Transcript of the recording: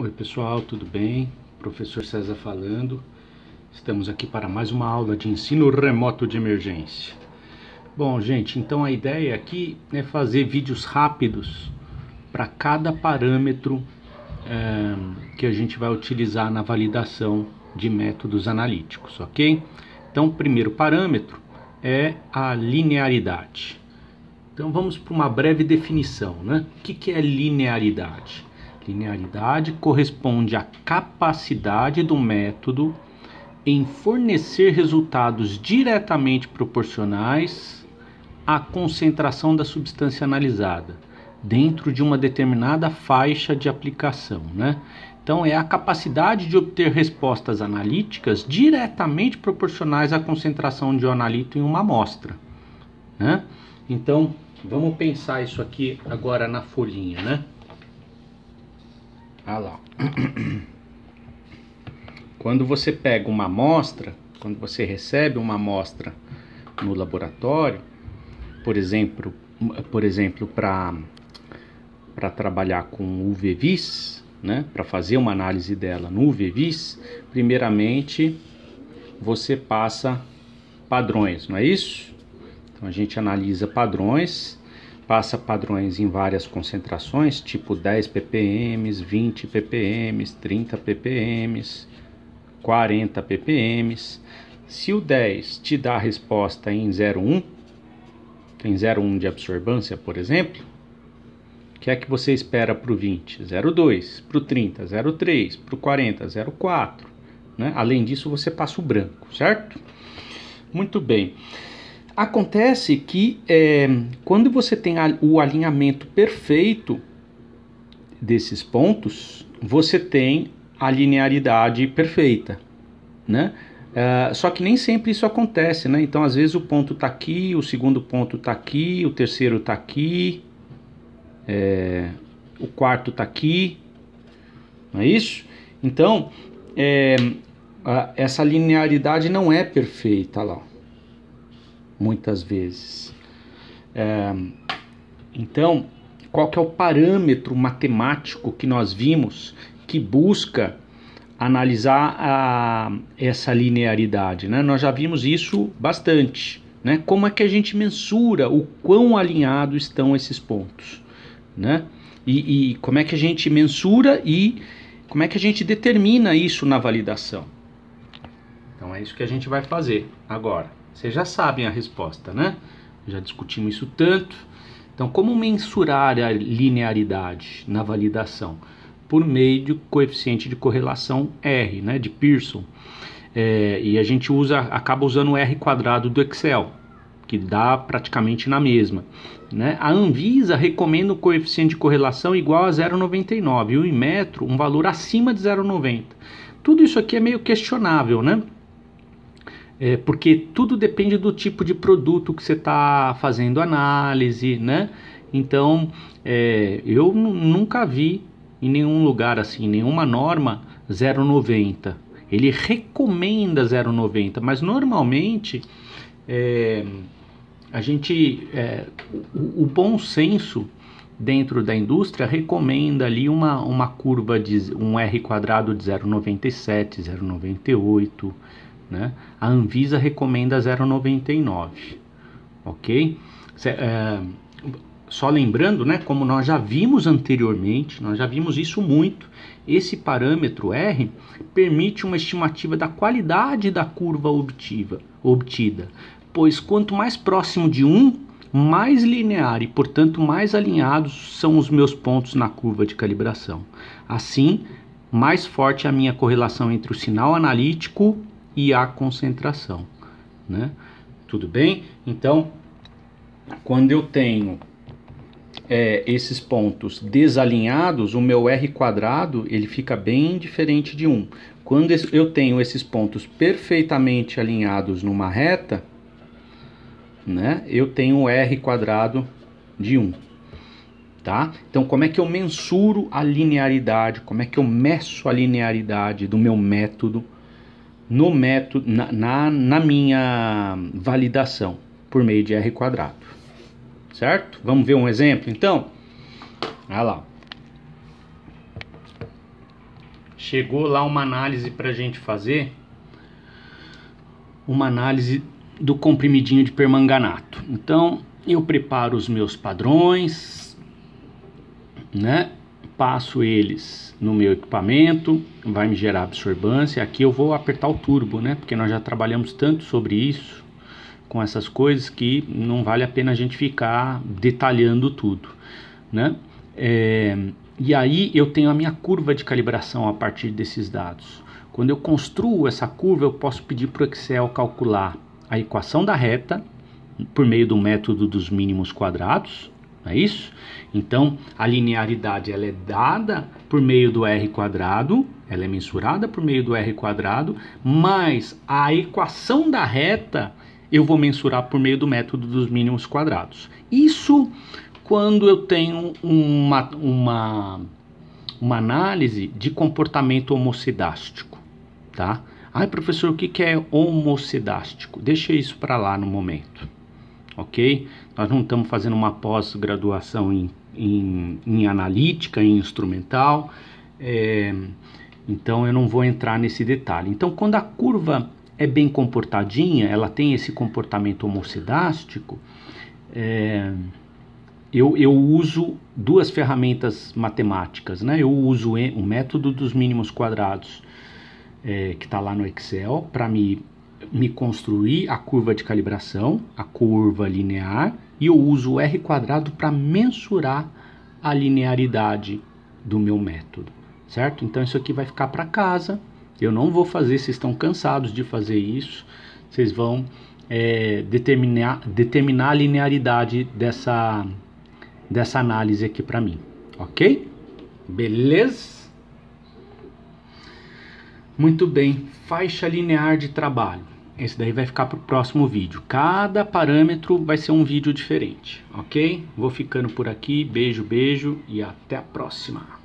Oi pessoal, tudo bem? Professor César falando. Estamos aqui para mais uma aula de ensino remoto de emergência. Bom, gente, então a ideia aqui é fazer vídeos rápidos para cada parâmetro que a gente vai utilizar na validação de métodos analíticos, ok? Então, o primeiro parâmetro é a linearidade. Então, vamos para uma breve definição, né? O que é linearidade? Linearidade corresponde à capacidade do método em fornecer resultados diretamente proporcionais à concentração da substância analisada, dentro de uma determinada faixa de aplicação, né? Então, é a capacidade de obter respostas analíticas diretamente proporcionais à concentração de ionalito em uma amostra, né? Então, vamos pensar isso aqui agora na folhinha, né? Ah lá. Quando você pega uma amostra, quando você recebe uma amostra no laboratório, por exemplo, para trabalhar com UV-Vis, né, para fazer uma análise dela no UV-Vis, primeiramente você passa padrões, não é isso? Então a gente analisa padrões, passa padrões em várias concentrações, tipo 10 ppm, 20 ppm, 30 ppm, 40 ppm. Se o 10 te dá a resposta em 0,1, tem 0,1 de absorvância, por exemplo, o que é que você espera para o 20? 0,2, para o 30, 0,3, para o 40, 0,4. Né? Além disso, você passa o branco, certo? Muito bem. Acontece que quando você tem o alinhamento perfeito desses pontos, você tem a linearidade perfeita, né? Só que nem sempre isso acontece, né? Então, às vezes o ponto está aqui, o segundo ponto está aqui, o terceiro está aqui, o quarto está aqui, não é isso? Então, essa linearidade não é perfeita lá, muitas vezes. Então, qual que é o parâmetro matemático que nós vimos que busca analisar essa linearidade, né? Nós já vimos isso bastante, né? Como é que a gente mensura o quão alinhados estão esses pontos, né? E como é que a gente mensura e como é que a gente determina isso na validação? Então é isso que a gente vai fazer agora. Vocês já sabem a resposta, né? Já discutimos isso tanto. Então, como mensurar a linearidade na validação? Por meio do coeficiente de correlação R, né, de Pearson. E a gente acaba usando o R quadrado do Excel, que dá praticamente na mesma, né? A Anvisa recomenda um coeficiente de correlação igual a 0,99 e o Inmetro um valor acima de 0,90. Tudo isso aqui é meio questionável, né? Porque tudo depende do tipo de produto que você está fazendo análise, né? Então, eu nunca vi em nenhum lugar assim, nenhuma norma 0,90. Ele recomenda 0,90, mas normalmente o bom senso dentro da indústria recomenda ali uma curva de um R quadrado de 0,97, 0,98, né? A Anvisa recomenda 0,99, ok? Só lembrando, né, como nós já vimos anteriormente, nós já vimos isso muito, esse parâmetro R permite uma estimativa da qualidade da curva obtida, pois quanto mais próximo de 1, mais linear e, portanto, mais alinhados são os meus pontos na curva de calibração. Assim, mais forte é a minha correlação entre o sinal analítico e a concentração, né? Tudo bem? Então, quando eu tenho esses pontos desalinhados, o meu R quadrado ele fica bem diferente de 1. Quando eu tenho esses pontos perfeitamente alinhados numa reta, né, eu tenho o R quadrado de 1. Tá? Então, como é que eu mensuro a linearidade? Como é que eu meço a linearidade do meu método na minha validação por meio de R quadrado? Certo? Vamos ver um exemplo, então? Olha lá. chegou lá uma análise para a gente fazer, uma análise do comprimidinho de permanganato. Então eu preparo os meus padrões, né? Passo eles no meu equipamento, vai me gerar absorbância. Aqui eu vou apertar o turbo, né? Porque nós já trabalhamos tanto sobre isso, com essas coisas, que não vale a pena a gente ficar detalhando tudo, né? E aí eu tenho a minha curva de calibração a partir desses dados. Quando eu construo essa curva, eu posso pedir para o Excel calcular a equação da reta por meio do método dos mínimos quadrados, não é isso? Então a linearidade ela é dada por meio do R quadrado, ela é mensurada por meio do R quadrado, mas a equação da reta eu vou mensurar por meio do método dos mínimos quadrados. Isso quando eu tenho uma análise de comportamento homocidástico, tá? Ai, professor, o que é homocidástico? Deixa isso para lá no momento, ok? Nós não estamos fazendo uma pós-graduação em analítica, em instrumental, então eu não vou entrar nesse detalhe. Então, quando a curva é bem comportadinha, ela tem esse comportamento homocidástico, eu uso duas ferramentas matemáticas, né? Eu uso o método dos mínimos quadrados, que está lá no Excel, para me construir a curva de calibração, a curva linear, e eu uso o R quadrado para mensurar a linearidade do meu método, certo? Então isso aqui vai ficar para casa, eu não vou fazer, vocês estão cansados de fazer isso, vocês vão determinar a linearidade dessa análise aqui para mim, ok? Beleza? Muito bem, faixa linear de trabalho. Esse daí vai ficar para o próximo vídeo. Cada parâmetro vai ser um vídeo diferente, ok? Vou ficando por aqui, beijo, beijo e até a próxima.